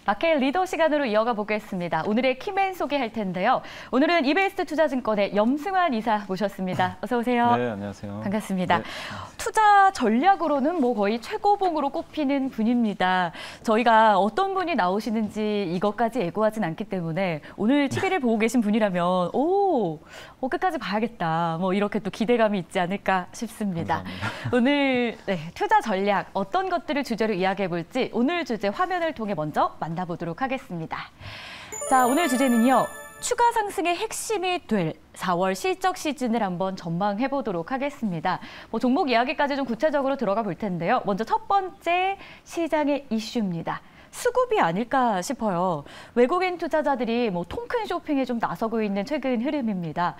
마켓 리더 시간으로 이어가 보겠습니다. 오늘의 키맨 소개할 텐데요. 오늘은 이베스트 투자증권의 염승환 이사 모셨습니다. 어서 오세요. 네, 안녕하세요. 반갑습니다. 네. 투자 전략으로는 뭐 거의 최고봉으로 꼽히는 분입니다. 저희가 어떤 분이 나오시는지 이것까지 예고하진 않기 때문에 오늘 TV를 보고 계신 분이라면 끝까지 봐야겠다. 뭐 이렇게 또 기대감이 있지 않을까 싶습니다. 감사합니다. 오늘 투자 전략 어떤 것들을 주제로 이야기해 볼지 오늘 주제 화면을 통해 먼저 만나보도록 하겠습니다. 자, 오늘 주제는요. 추가 상승의 핵심이 될 4월 실적 시즌을 한번 전망해 보도록 하겠습니다. 종목 이야기까지 좀 구체적으로 들어가 볼 텐데요. 먼저 첫 번째 시장의 이슈입니다. 수급이 아닐까 싶어요. 외국인 투자자들이 통큰 쇼핑에 좀 나서고 있는 최근 흐름입니다.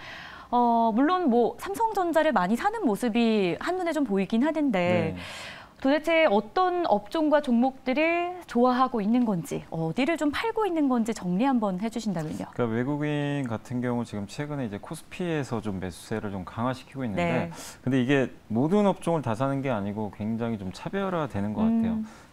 물론 삼성전자를 많이 사는 모습이 한눈에 좀 보이긴 하는데 도대체 어떤 업종과 종목들을 좋아하고 있는 건지, 어디를 좀 팔고 있는 건지 정리 한번 해주신다면요. 그러니까 외국인 같은 경우 지금 최근에 이제 코스피에서 좀 매수세를 좀 강화시키고 있는데, 근데 이게 모든 업종을 다 사는 게 아니고 굉장히 좀 차별화되는 것 같아요.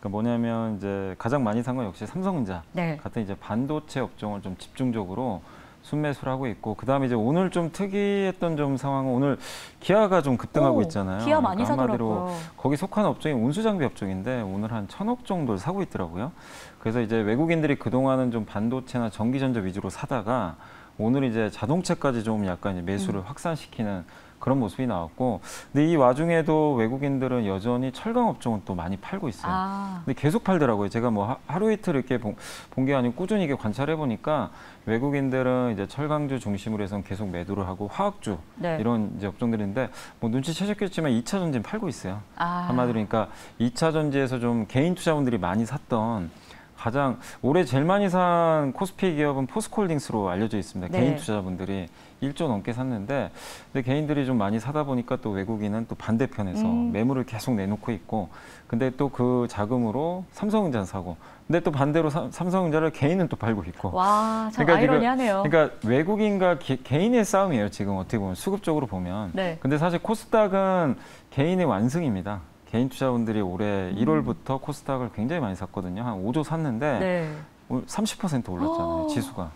그러니까 뭐냐면 이제 가장 많이 산 건 역시 삼성전자 같은 이제 반도체 업종을 좀 집중적으로 순매수를 하고 있고, 그다음에 이제 오늘 좀 특이했던 좀 상황은 오늘 기아가 좀 급등하고 있잖아요. 기아 많이 사더라고요. 한마디로 거기 속한 업종이 운수장비 업종인데 오늘 한 1,000억 정도를 사고 있더라고요. 그래서 이제 외국인들이 그동안은 좀 반도체나 전기전자 위주로 사다가 오늘 이제 자동차까지 좀 약간 이제 매수를 확산시키는 그런 모습이 나왔고, 근데 이 와중에도 외국인들은 여전히 철강 업종은 또 많이 팔고 있어요. 근데 계속 팔더라고요. 제가 하루 이틀 이렇게 본 게 아니고 꾸준히 이게 관찰해 보니까 외국인들은 이제 철강주 중심으로 해서 계속 매도를 하고 화학주 이런 이제 업종들인데 눈치채셨겠지만 2차 전지는 팔고 있어요. 한마디로 그러니까 2차 전지에서 좀 개인 투자분들이 많이 샀던 가장 올해 제일 많이 산 코스피 기업은 포스코홀딩스로 알려져 있습니다. 개인 투자자분들이 1조 넘게 샀는데, 근데 개인들이 좀 많이 사다 보니까 또 외국인은 또 반대편에서 매물을 계속 내놓고 있고, 근데 또 그 자금으로 삼성전자 사고, 근데 또 반대로 삼성전자를 개인은 또 팔고 있고. 와, 참 아이러니하네요. 그러니까 외국인과 개인의 싸움이에요. 지금 어떻게 보면 수급적으로 보면. 근데 사실 코스닥은 개인의 완승입니다. 개인 투자분들이 올해 1월부터 코스닥을 굉장히 많이 샀거든요. 한 5조 샀는데 30% 올랐잖아요, 지수가.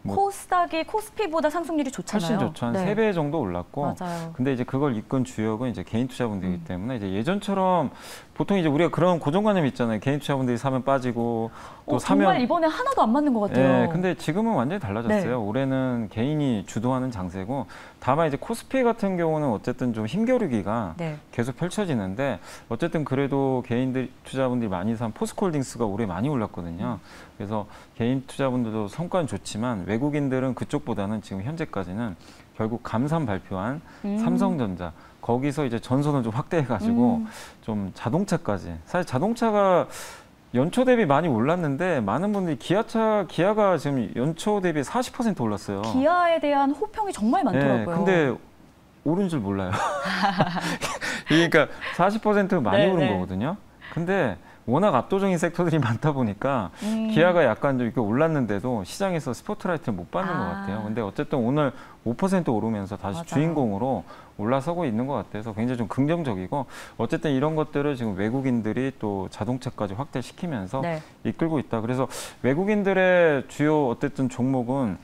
코스닥이 코스피보다 상승률이 좋잖아요. 훨씬 좋죠. 한 3배 정도 올랐고. 맞아요. 근데 이제 그걸 이끈 주역은 이제 개인 투자분들이기 때문에 이제 예전처럼 보통 이제 우리가 그런 고정관념이 있잖아요. 개인 투자분들이 사면 빠지고 또 사면 정말 이번에 하나도 안 맞는 것 같아요. 네, 근데 지금은 완전히 달라졌어요. 올해는 개인이 주도하는 장세고, 다만 이제 코스피 같은 경우는 어쨌든 좀 힘겨루기가 계속 펼쳐지는데, 어쨌든 그래도 개인들 투자분들이 많이 산 포스코홀딩스가 올해 많이 올랐거든요. 그래서 개인 투자분들도 성과는 좋지만 외국인들은 그쪽보다는 지금 현재까지는 결국 감산 발표한 삼성전자, 거기서 이제 전선을 좀 확대해가지고 좀 자동차까지, 사실 자동차가 연초 대비 많이 올랐는데 많은 분들이 기아가 지금 연초 대비 40% 올랐어요. 기아에 대한 호평이 정말 많더라고요. 근데 오른 줄 몰라요. 그러니까 40% 많이 오른 거거든요. 근데 워낙 압도적인 섹터들이 많다 보니까 기아가 약간 좀 이렇게 올랐는데도 시장에서 스포트라이트를 못 받는 것 같아요. 근데 어쨌든 오늘 5% 오르면서 다시 주인공으로 올라서고 있는 것 같아서 굉장히 좀 긍정적이고, 어쨌든 이런 것들을 지금 외국인들이 또 자동차까지 확대시키면서 이끌고 있다. 그래서 외국인들의 주요 어쨌든 종목은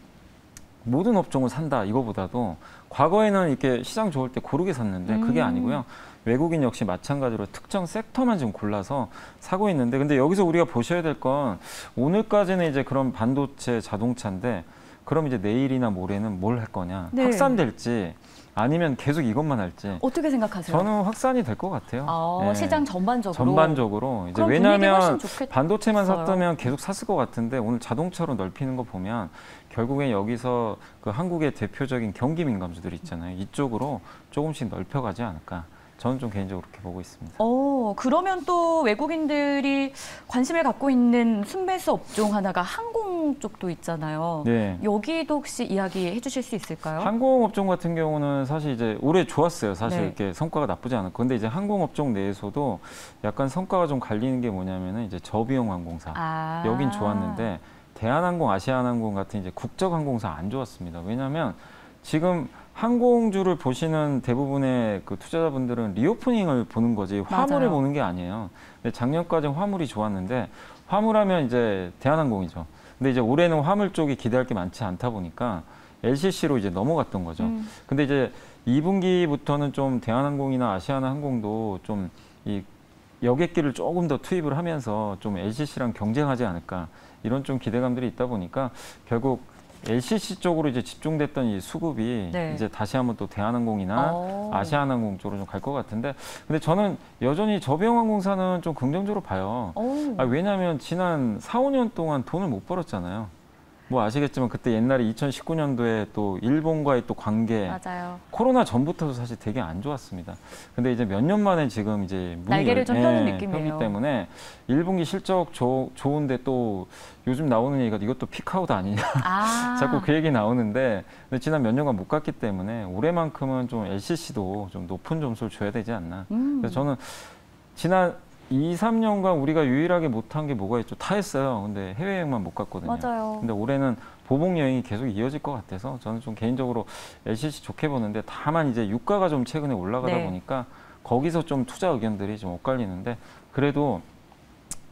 모든 업종을 산다 이거보다도 과거에는 이렇게 시장 좋을 때 고르게 샀는데 그게 아니고요. 외국인 역시 마찬가지로 특정 섹터만 지금 골라서 사고 있는데, 근데 여기서 우리가 보셔야 될 건 오늘까지는 이제 그런 반도체 자동차인데, 그럼 이제 내일이나 모레는 뭘 할 거냐? 확산될지 아니면 계속 이것만 할지. 어떻게 생각하세요? 저는 확산이 될 것 같아요. 시장 전반적으로. 전반적으로. 이제 왜냐하면 반도체만 샀다면 계속 샀을 것 같은데 오늘 자동차로 넓히는 거 보면 결국엔 여기서 그 한국의 대표적인 경기 민감주들 있잖아요. 이쪽으로 조금씩 넓혀가지 않을까. 저는 좀 개인적으로 그렇게 보고 있습니다. 그러면 또 외국인들이 관심을 갖고 있는 순매수 업종 하나가 항공 쪽도 있잖아요. 여기도 혹시 이야기해 주실 수 있을까요? 항공 업종 같은 경우는 사실 이제 올해 좋았어요. 사실 이렇게 성과가 나쁘지 않았고. 근데 이제 항공 업종 내에서도 약간 성과가 좀 갈리는 게 뭐냐면은 이제 저비용 항공사. 여긴 좋았는데 대한항공, 아시아나항공 같은 이제 국적 항공사 안 좋았습니다. 왜냐하면 지금 항공주를 보시는 대부분의 그 투자자분들은 리오프닝을 보는 거지 화물을 보는 게 아니에요. 근데 작년까지는 화물이 좋았는데 화물하면 이제 대한항공이죠. 근데 이제 올해는 화물 쪽이 기대할 게 많지 않다 보니까 LCC로 이제 넘어갔던 거죠. 근데 이제 2분기부터는 좀 대한항공이나 아시아나항공도 좀 이 여객기를 조금 더 투입을 하면서 좀 LCC랑 경쟁하지 않을까 이런 좀 기대감들이 있다 보니까 결국 LCC 쪽으로 이제 집중됐던 이 수급이 네. 이제 다시 한번 또 대한항공이나 아시아나항공 쪽으로 좀 갈 것 같은데, 근데 저는 여전히 저비용항공사는 좀 긍정적으로 봐요. 왜냐하면 지난 4, 5년 동안 돈을 못 벌었잖아요. 뭐 아시겠지만 그때 옛날에 2019년도에 또 일본과의 또 관계, 맞아요. 코로나 전부터도 사실 되게 안 좋았습니다. 근데 이제 몇 년 만에 지금 이제 날개를 좀 펴는 느낌이에요. 펴기 때문에 1분기 실적 좋은데 또 요즘 나오는 얘기가 이것도 피크아웃 아니냐. 자꾸 그 얘기 나오는데, 근데 지난 몇 년간 못 갔기 때문에 올해만큼은 좀 LCC도 좀 높은 점수를 줘야 되지 않나. 그래서 저는 지난 2, 3년간 우리가 유일하게 못한 게 뭐가 있죠? 다 했어요. 근데 해외여행만 못 갔거든요. 맞아요. 근데 올해는 보복 여행이 계속 이어질 것 같아서 저는 좀 개인적으로 LCC 좋게 보는데, 다만 이제 유가가 좀 최근에 올라가다 네. 보니까 거기서 좀 투자 의견들이 좀 엇갈리는데, 그래도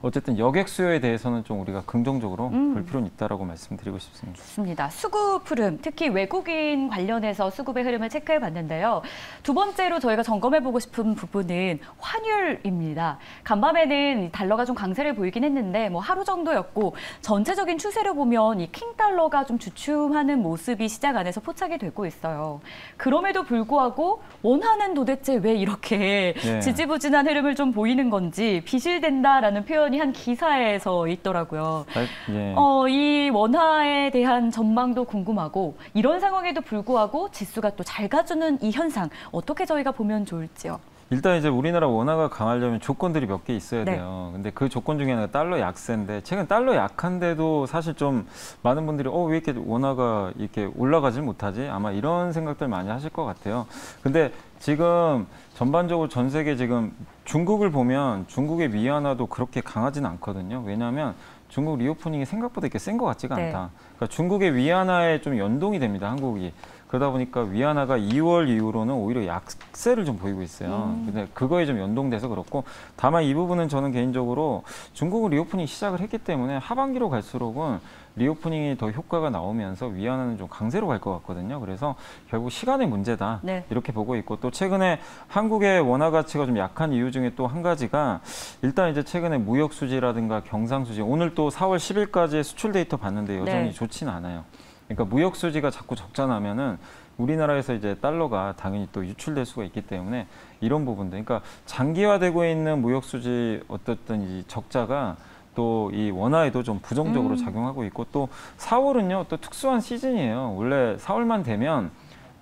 어쨌든 여객 수요에 대해서는 좀 우리가 긍정적으로 볼 필요는 있다라고 말씀드리고 싶습니다. 좋습니다. 수급 흐름, 특히 외국인 관련해서 수급의 흐름을 체크해 봤는데요. 두 번째로 저희가 점검해 보고 싶은 부분은 환율입니다. 간밤에는 달러가 좀 강세를 보이긴 했는데 뭐 하루 정도였고, 전체적인 추세를 보면 이 킹달러가 좀 주춤하는 모습이 시장 안에서 포착이 되고 있어요. 그럼에도 불구하고 원화는 도대체 왜 이렇게 네. 지지부진한 흐름을 좀 보이는 건지 비실된다라는 표현이 한 기사에서 있더라고요. 예. 이 원화에 대한 전망도 궁금하고, 이런 상황에도 불구하고 지수가 또 잘 가주는 이 현상 어떻게 저희가 보면 좋을지요? 일단 이제 우리나라 원화가 강하려면 조건들이 몇 개 있어야 네. 돼요. 근데 그 조건 중에 하나가 달러 약세인데, 최근 달러 약한데도 사실 좀 많은 분들이 왜 이렇게 원화가 이렇게 올라가질 못하지? 아마 이런 생각들 많이 하실 것 같아요. 근데 지금 전반적으로 전 세계 지금 중국을 보면 중국의 위안화도 그렇게 강하지는 않거든요. 왜냐하면 중국 리오프닝이 생각보다 이렇게 센 것 같지가 네. 않다. 그러니까 중국의 위안화에 좀 연동이 됩니다, 한국이. 그러다 보니까 위안화가 2월 이후로는 오히려 약세를 좀 보이고 있어요. 근데 그거에 좀 연동돼서 그렇고, 다만 이 부분은 저는 개인적으로 중국은 리오프닝 시작을 했기 때문에 하반기로 갈수록은 리오프닝이 더 효과가 나오면서 위안화는 좀 강세로 갈 것 같거든요. 그래서 결국 시간의 문제다. 네. 이렇게 보고 있고, 또 최근에 한국의 원화 가치가 좀 약한 이유 중에 또 한 가지가, 일단 이제 최근에 무역 수지라든가 경상 수지, 오늘 또 4월 10일까지 수출 데이터 봤는데 여전히 네. 좋지는 않아요. 그러니까 무역 수지가 자꾸 적자 나면은 우리나라에서 이제 달러가 당연히 또 유출될 수가 있기 때문에 이런 부분들, 그러니까 장기화되고 있는 무역 수지 어떻든 이 적자가 또 이 원화에도 좀 부정적으로 작용하고 있고, 또 4월은요 또 특수한 시즌이에요. 원래 4월만 되면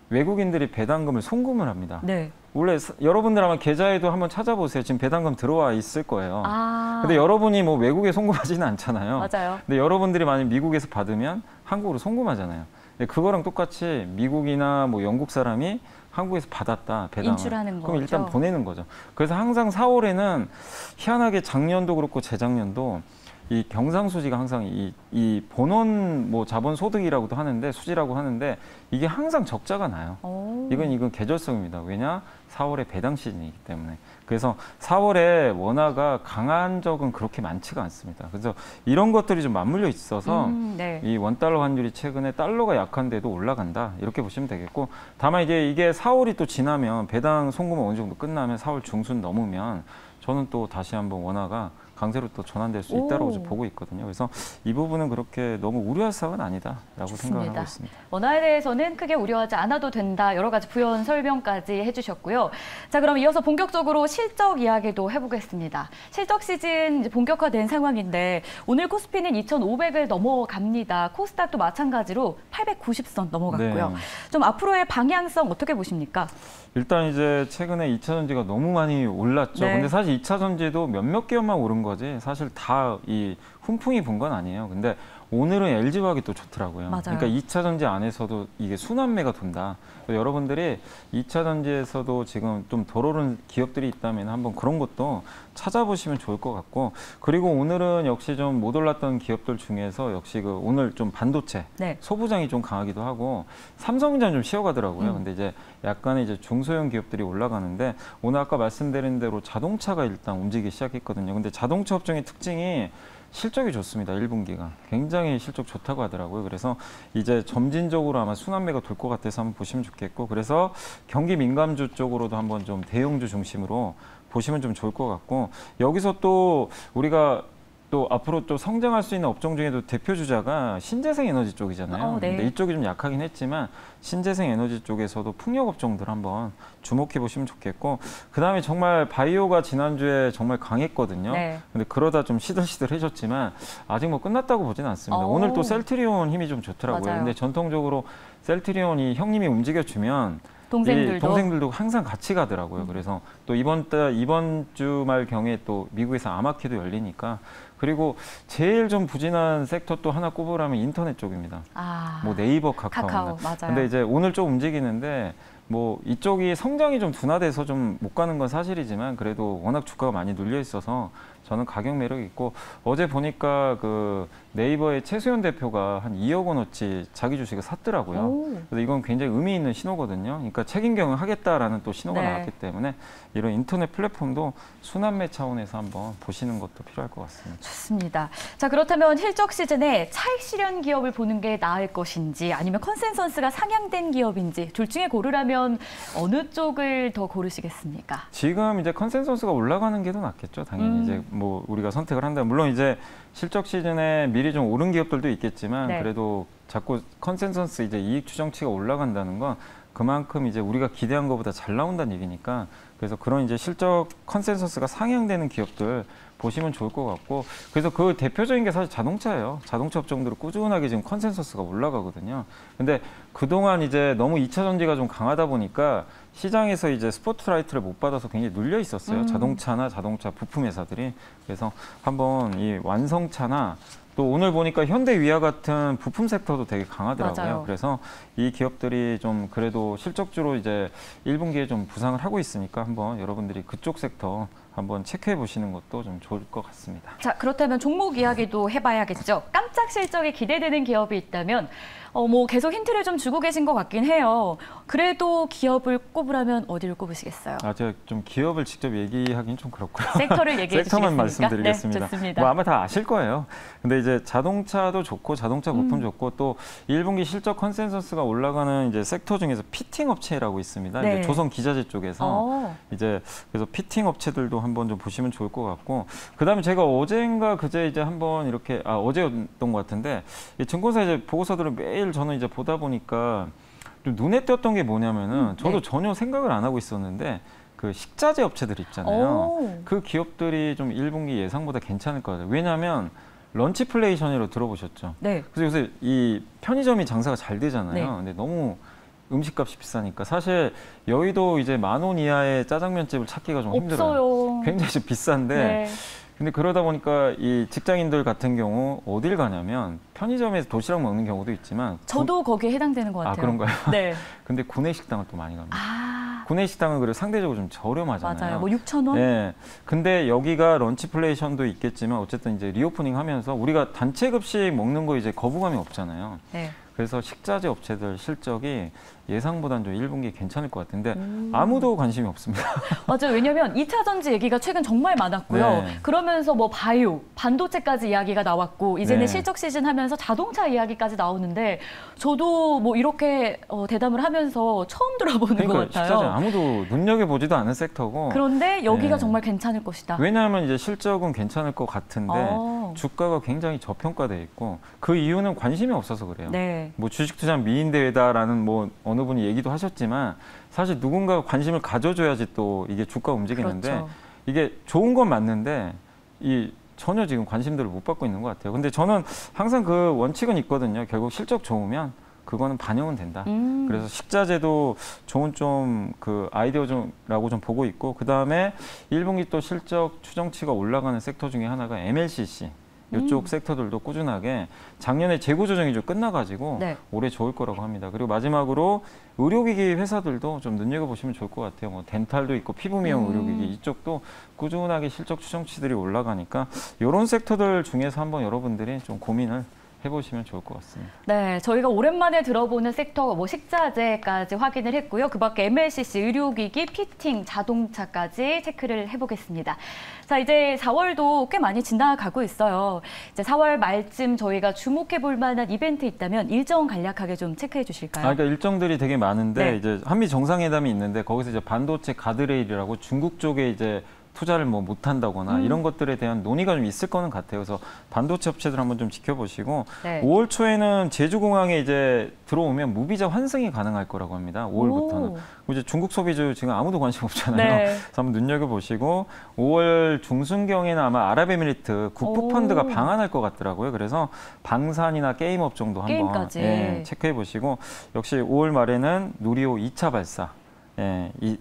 외국인들이 배당금을 송금을 합니다. 네. 원래 여러분들 아마 계좌에도 한번 찾아보세요. 지금 배당금 들어와 있을 거예요. 아. 근데 여러분이 뭐 외국에 송금하지는 않잖아요. 맞아요. 근데 여러분들이 만약 미국에서 받으면 한국으로 송금하잖아요. 근데 그거랑 똑같이 미국이나 뭐 영국 사람이 한국에서 받았다, 배당을. 인출하는 그럼 일단 거죠. 보내는 거죠. 그래서 항상 4월에는 희한하게 작년도 그렇고 재작년도 이 경상수지가 항상 이 본원 뭐 자본소득이라고도 하는데, 수지라고 하는데, 이게 항상 적자가 나요. 이건 계절성입니다. 왜냐? 4월에 배당 시즌이기 때문에. 그래서 4월에 원화가 강한 적은 그렇게 많지가 않습니다. 그래서 이런 것들이 좀 맞물려 있어서 네. 이 원달러 환율이 최근에 달러가 약한데도 올라간다, 이렇게 보시면 되겠고, 다만 이게 4월이 또 지나면, 배당 송금은 어느 정도 끝나면 4월 중순 넘으면 저는 또 다시 한번 원화가 강세로 또 전환될 수 있다고 좀 보고 있거든요. 그래서 이 부분은 그렇게 너무 우려할 사항은 아니다라고 생각을 하고 있습니다. 원화에 대해서는 크게 우려하지 않아도 된다. 여러 가지 부연 설명까지 해주셨고요. 자, 그럼 이어서 본격적으로 실적 이야기도 해보겠습니다. 실적 시즌 이제 본격화된 상황인데, 오늘 코스피는 2,500을 넘어갑니다. 코스닥도 마찬가지로 890선 넘어갔고요. 네. 좀 앞으로의 방향성 어떻게 보십니까? 일단 이제 최근에 2차 전지가 너무 많이 올랐죠. 네. 근데 사실 2차 전지도 몇몇 개만 오른 거지 사실 다 이 훈풍이 분 건 아니에요. 근데 오늘은 LG화학이 또 좋더라고요. 맞아요. 그러니까 2차 전지 안에서도 이게 순환매가 돈다. 여러분들이 2차 전지에서도 지금 좀 덜 오른 기업들이 있다면 한번 그런 것도 찾아보시면 좋을 것 같고, 그리고 오늘은 역시 좀 못 올랐던 기업들 중에서 역시 그 오늘 좀 반도체, 네. 소부장이 좀 강하기도 하고, 삼성전자 좀 쉬어가더라고요. 근데 이제 약간의 이제 중소형 기업들이 올라가는데, 오늘 아까 말씀드린 대로 자동차가 일단 움직이기 시작했거든요. 근데 자동차 업종의 특징이 실적이 좋습니다. 1분기가 굉장히 실적 좋다고 하더라고요. 그래서 이제 점진적으로 아마 순환매가 돌 것 같아서 한번 보시면 좋겠고, 그래서 경기 민감주 쪽으로도 한번 좀 대형주 중심으로 보시면 좀 좋을 것 같고, 여기서 또 우리가 또 앞으로 또 성장할 수 있는 업종 중에도 대표 주자가 신재생 에너지 쪽이잖아요. 네. 근데 이쪽이 좀 약하긴 했지만 신재생 에너지 쪽에서도 풍력 업종들 한번 주목해 보시면 좋겠고, 그다음에 정말 바이오가 지난주에 정말 강했거든요. 네. 근데 그러다 좀 시들시들해졌지만 아직 뭐 끝났다고 보지는 않습니다. 오늘 또 셀트리온 힘이 좀 좋더라고요. 맞아요. 근데 전통적으로 셀트리온이 형님이 움직여주면 이 동생들도 동생들도 항상 같이 가더라고요. 그래서 또 이번 주말 경에 또 미국에서 아마키도 열리니까, 그리고 제일 좀 부진한 섹터 또 하나 꼽으라면 인터넷 쪽입니다. 뭐 네이버, 카카오. 맞아요. 근데 이제 오늘 좀 움직이는데 뭐 이쪽이 성장이 좀 둔화돼서 좀 못 가는 건 사실이지만, 그래도 워낙 주가가 많이 눌려 있어서 저는 가격 매력이 있고, 어제 보니까 그 네이버의 최수연 대표가 한 2억 원어치 자기 주식을 샀더라고요. 그래서 이건 굉장히 의미 있는 신호거든요. 그러니까 책임 경영하겠다라는 또 신호가 네. 나왔기 때문에 이런 인터넷 플랫폼도 순환매 차원에서 한번 보시는 것도 필요할 것 같습니다. 좋습니다. 자, 그렇다면 실적 시즌에 차익 실현 기업을 보는 게 나을 것인지, 아니면 컨센서스가 상향된 기업인지, 둘 중에 고르라면 어느 쪽을 더 고르시겠습니까? 지금 이제 컨센서스가 올라가는 게 더 낫겠죠. 당연히 이제 뭐 우리가 선택을 한다면, 물론 이제 실적 시즌에 미리 좀 오른 기업들도 있겠지만, 네. 그래도 자꾸 컨센서스 이제 이익 추정치가 올라간다는 건 그만큼 이제 우리가 기대한 것보다 잘 나온다는 얘기니까, 그래서 그런 이제 실적 컨센서스가 상향되는 기업들 보시면 좋을 것 같고, 그래서 그 대표적인 게 사실 자동차예요. 자동차 업종들은 꾸준하게 지금 컨센서스가 올라가거든요. 근데 그동안 이제 너무 2차 전지가 좀 강하다 보니까 시장에서 이제 스포트라이트를 못 받아서 굉장히 눌려 있었어요. 자동차나 자동차 부품 회사들이. 그래서 한번 이 완성차나 또 오늘 보니까 현대위아 같은 부품 섹터도 되게 강하더라고요. 맞아요. 그래서 이 기업들이 좀 그래도 실적주로 이제 1분기에 좀 부상을 하고 있으니까 한번 여러분들이 그쪽 섹터 한번 체크해 보시는 것도 좀 좋을 것 같습니다. 자, 그렇다면 종목 이야기도 해봐야겠죠. 깜짝 실적이 기대되는 기업이 있다면 뭐 계속 힌트를 좀 주고 계신 것 같긴 해요. 그래도 기업을 꼽으라면 어디를 꼽으시겠어요? 제가 좀 기업을 직접 얘기하기는 좀 그렇고요. 섹터를 얘기해 섹터만 주시겠습니까? 말씀드리겠습니다. 네, 좋습니다. 뭐 아마 다 아실 거예요. 근데 이제 자동차도 좋고 자동차 부품 좋고, 또 1분기 실적 컨센서스가 올라가는 이제 섹터 중에서 피팅 업체라고 있습니다. 네. 이제 조선 기자재 쪽에서 이제 그래서 피팅 업체들도 한번 좀 보시면 좋을 것 같고, 그다음에 제가 어제인가 그제 이제 한번 이렇게 어제였던 것 같은데, 이 증권사 이제 보고서들을 매일 저는 이제 보다 보니까 좀 눈에 띄었던 게 뭐냐면은, 저도 네. 전혀 생각을 안 하고 있었는데 그 식자재 업체들 있잖아요. 그 기업들이 좀 1분기 예상보다 괜찮을 것 같아요. 왜냐하면 런치플레이션으로 들어보셨죠? 네. 그래서 요새 이 편의점이 장사가 잘 되잖아요. 네. 근데 너무 음식값이 비싸니까 사실 여의도 이제 10,000원 이하의 짜장면집을 찾기가 좀 힘들어요. 없어요. 굉장히 좀 비싼데. 네. 근데 그러다 보니까 이 직장인들 같은 경우 어딜 가냐면 편의점에서 도시락 먹는 경우도 있지만, 저도 거기에 해당되는 것 같아요. 그런가요? 네. 근데 구내식당을 또 많이 갑니다. 구내식당은 그래도 상대적으로 좀 저렴하잖아요. 맞아요. 뭐 6,000원? 네. 근데 여기가 런치플레이션도 있겠지만 어쨌든 이제 리오프닝 하면서 우리가 단체 급식 먹는 거 이제 거부감이 없잖아요. 네. 그래서 식자재 업체들 실적이 예상보다는 좀 1분기 괜찮을 것 같은데 아무도 관심이 없습니다. 맞아요. 왜냐하면 2차 전지 얘기가 최근 정말 많았고요. 네. 그러면서 뭐 바이오, 반도체까지 이야기가 나왔고, 이제는 네. 실적 시즌 하면서 자동차 이야기까지 나오는데, 저도 뭐 이렇게 대담을 하면서 처음 들어보는 그러니까 것 같아요. 식자재 아무도 눈여겨보지도 않은 섹터고. 그런데 여기가 네. 정말 괜찮을 것이다. 왜냐하면 이제 실적은 괜찮을 것 같은데 주가가 굉장히 저평가돼 있고, 그 이유는 관심이 없어서 그래요. 네. 뭐 주식 투자 미인 대회다라는 뭐 어느 분이 얘기도 하셨지만, 사실 누군가 관심을 가져줘야지 또 이게 주가가 움직이는데, 그렇죠. 이게 좋은 건 맞는데 이 전혀 지금 관심들을 못 받고 있는 것 같아요. 근데 저는 항상 그 원칙은 있거든요. 결국 실적 좋으면 그거는 반영은 된다. 그래서 식자재도 좋은 좀 그 아이디어라고 좀 보고 있고, 그 다음에 1분기 또 실적 추정치가 올라가는 섹터 중에 하나가 MLCC. 이쪽 섹터들도 꾸준하게 작년에 재고 조정이 좀 끝나가지고 네. 올해 좋을 거라고 합니다. 그리고 마지막으로 의료기기 회사들도 좀 눈여겨보시면 좋을 것 같아요. 뭐 덴탈도 있고 피부 미용 의료기기 이쪽도 꾸준하게 실적 추정치들이 올라가니까 이런 섹터들 중에서 한번 여러분들이 좀 고민을 해보시면 좋을 것 같습니다. 네, 저희가 오랜만에 들어보는 섹터, 뭐 식자재까지 확인을 했고요. 그밖에 MLCC, 의료기기, 피팅, 자동차까지 체크를 해보겠습니다. 자, 이제 4월도 꽤 많이 지나가고 있어요. 이제 4월 말쯤 저희가 주목해볼 만한 이벤트 있다면 일정 간략하게 좀 체크해 주실까요? 그러니까 일정들이 되게 많은데 네. 이제 한미 정상회담이 있는데 거기서 이제 반도체 가드레일이라고 중국 쪽에 이제 투자를 뭐 못한다거나 이런 것들에 대한 논의가 좀 있을 거는 같아요. 그래서 반도체 업체들 한번 좀 지켜보시고 네. 5월 초에는 제주공항에 이제 들어오면 무비자 환승이 가능할 거라고 합니다. 5월부터는. 이제 중국 소비주 지금 아무도 관심 없잖아요. 네. 그래서 한번 눈여겨보시고 5월 중순경에는 아마 아랍에미리트 국부펀드가 방한할 것 같더라고요. 그래서 방산이나 게임 업종도 한번 게임까지. 체크해보시고 역시 5월 말에는 누리호 2차 발사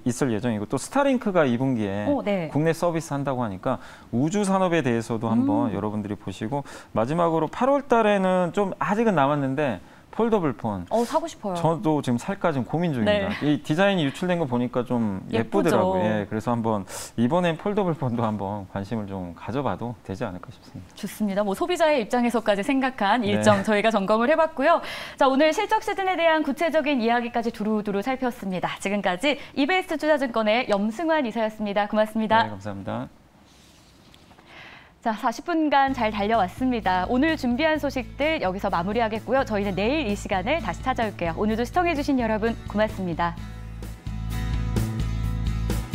있을 예정이고 또 스타링크가 2분기에 네. 국내 서비스 한다고 하니까 우주 산업에 대해서도 한번 여러분들이 보시고 마지막으로 8월 달에는 좀 아직은 남았는데 폴더블 폰. 사고 싶어요. 저도 지금 살까 지금 고민 중입니다. 네. 이 디자인이 유출된 거 보니까 좀 예쁘더라고요. 예, 그래서 한번 이번엔 폴더블 폰도 한번 관심을 좀 가져봐도 되지 않을까 싶습니다. 좋습니다. 뭐 소비자의 입장에서까지 생각한 일정 저희가 점검을 해봤고요. 자, 오늘 실적 시즌에 대한 구체적인 이야기까지 두루두루 살폈습니다. 지금까지 이베스트 투자증권의 염승환 이사였습니다. 고맙습니다. 네, 감사합니다. 자, 40분간 잘 달려왔습니다. 오늘 준비한 소식들 여기서 마무리하겠고요. 저희는 내일 이 시간에 다시 찾아올게요. 오늘도 시청해주신 여러분 고맙습니다.